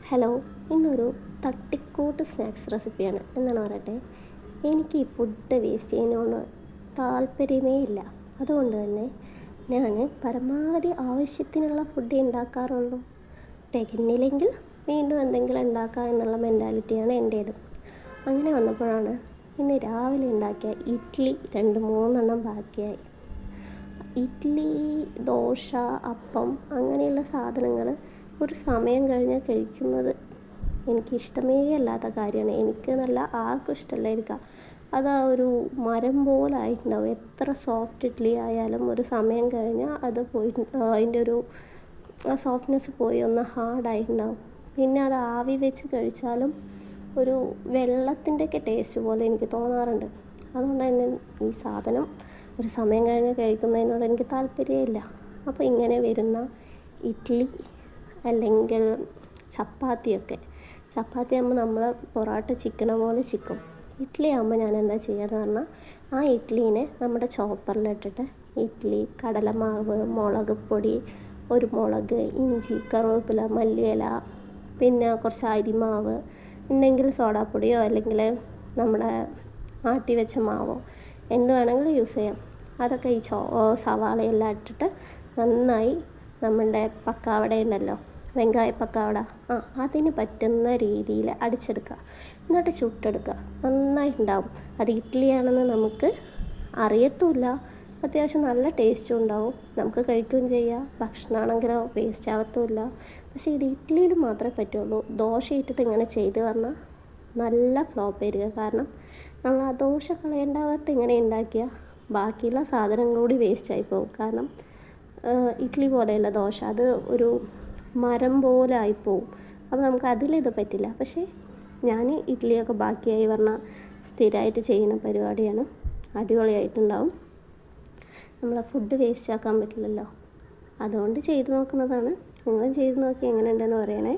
Hello, ഇന്നൊരു തട്ടിക്കൂട്ട് snacks റെസിപ്പിയാണ്. എന്താണ് പറയട്ടെ, എനിക്ക് ഈ ഫുഡ് വേസ്റ്റ് ചെയ്യുന്നതുകൊണ്ട് താല്പര്യമേ ഇല്ല. അതുകൊണ്ട് തന്നെ ഞാൻ പരമാവധി ആവശ്യത്തിനുള്ള ഫുഡ് ഉണ്ടാക്കാറുള്ളൂ. തികഞ്ഞില്ലെങ്കിൽ വീണ്ടും എന്തെങ്കിലും ഉണ്ടാക്കുക എന്നുള്ള മെൻറ്റാലിറ്റിയാണ് എൻ്റേത്. അങ്ങനെ വന്നപ്പോഴാണ് ഇന്ന് രാവിലെ ഉണ്ടാക്കിയ ഇഡ്ഡലി 2-3 ബാക്കിയായി. ഇഡ്ഡലി, ദോശ, അപ്പം അങ്ങനെയുള്ള സാധനങ്ങൾ ഒരു സമയം കഴിഞ്ഞാൽ കഴിക്കുന്നത് എനിക്കിഷ്ടമേ അല്ലാത്ത കാര്യമാണ്. എനിക്ക് നല്ല ആർക്കും ഇഷ്ടമല്ലായിരിക്കാം. അത് ആ ഒരു മരം പോലെ ആയിട്ടുണ്ടാവും. എത്ര സോഫ്റ്റ് ഇഡ്ഡലി ആയാലും ഒരു സമയം കഴിഞ്ഞാൽ അത് പോയി, അതിൻ്റെ ഒരു ആ സോഫ്റ്റ്നെസ് പോയി ഒന്ന് ഹാർഡായിട്ടുണ്ടാവും. പിന്നെ അത് ആവി വെച്ച് കഴിച്ചാലും ഒരു വെള്ളത്തിൻ്റെയൊക്കെ ടേസ്റ്റ് പോലെ എനിക്ക് തോന്നാറുണ്ട്. അതുകൊണ്ട് തന്നെ ഈ സാധനം ഒരു സമയം കഴിഞ്ഞ് കഴിക്കുന്നതിനോട് എനിക്ക് താല്പര്യമില്ല. അപ്പോൾ ഇങ്ങനെ വരുന്ന ഇഡ്ഡലി അല്ലെങ്കിൽ ചപ്പാത്തി ആകുമ്പോൾ നമ്മൾ പൊറോട്ട ചിക്കണ പോലെ ചിക്കും. ഇഡ്ഡലി ആകുമ്പോൾ ഞാൻ എന്താ ചെയ്യുകയെന്ന് പറഞ്ഞാൽ, ആ ഇഡ്ഡലീനെ നമ്മുടെ ചോപ്പറിലിട്ടിട്ട് ഇഡ്ഡലി, കടലമാവ്, മുളക് പൊടി, ഒരു മുളക്, ഇഞ്ചി, കറിവേപ്പില, മല്ലിയില, പിന്നെ കുറച്ച് അരിമാവ് ഉണ്ടെങ്കിൽ സോഡാപ്പൊടിയോ അല്ലെങ്കിൽ നമ്മുടെ ആട്ടി വെച്ച മാവോ എന്ത് വേണമെങ്കിലും യൂസ് ചെയ്യാം. അതൊക്കെ ഈ സവാളയെല്ലാം ഇട്ടിട്ട് നന്നായി നമ്മളുടെ പക്കാവട ഉണ്ടല്ലോ, വെങ്കായ പക്കാവട, അതിന് പറ്റുന്ന രീതിയിൽ അടിച്ചെടുക്കുക. എന്നിട്ട് ചുട്ടെടുക്കുക. നന്നായിട്ടുണ്ടാവും. അത് ഇഡ്ഡലിയാണെന്ന് നമുക്ക് അറിയത്തുമില്ല. അത്യാവശ്യം നല്ല ടേസ്റ്റും ഉണ്ടാവും. നമുക്ക് കഴിക്കുകയും ചെയ്യാം. ഭക്ഷണമാണെങ്കിലോ വേസ്റ്റ് ആവത്തുമില്ല. പക്ഷേ ഇത് ഇഡ്ഡലിയിൽ മാത്രമേ പറ്റുള്ളൂ. ദോശ ഇട്ടിട്ട് ഇങ്ങനെ ചെയ്ത് പറഞ്ഞാൽ നല്ല ഫ്ലോപ്പ് ആയിരിക്കുക. കാരണം നമ്മൾ ആ ദോശ കളയേണ്ടവർക്ക് ഇങ്ങനെ ഉണ്ടാക്കിയാൽ ബാക്കിയുള്ള സാധനങ്ങൾ കൂടി വേസ്റ്റായി പോകും. കാരണം ഇഡ്ഡലി പോലെയല്ല ദോശ, അത് ഒരു മരം പോലെ ആയിപ്പോവും. അപ്പോൾ നമുക്ക് അതിലിത് പറ്റില്ല. പക്ഷേ ഞാൻ ഇഡ്ഡലിയൊക്കെ ബാക്കിയായി പറഞ്ഞാൽ സ്ഥിരമായിട്ട് ചെയ്യുന്ന പരിപാടിയാണ്. അടിപൊളിയായിട്ടുണ്ടാവും. നമ്മളെ ഫുഡ് വേസ്റ്റ് ആക്കാൻ പറ്റില്ലല്ലോ. അതുകൊണ്ട് ചെയ്ത് നോക്കുന്നതാണ്. നിങ്ങളും ചെയ്ത് നോക്കി എങ്ങനെ ഉണ്ടെന്ന് പറയണേ.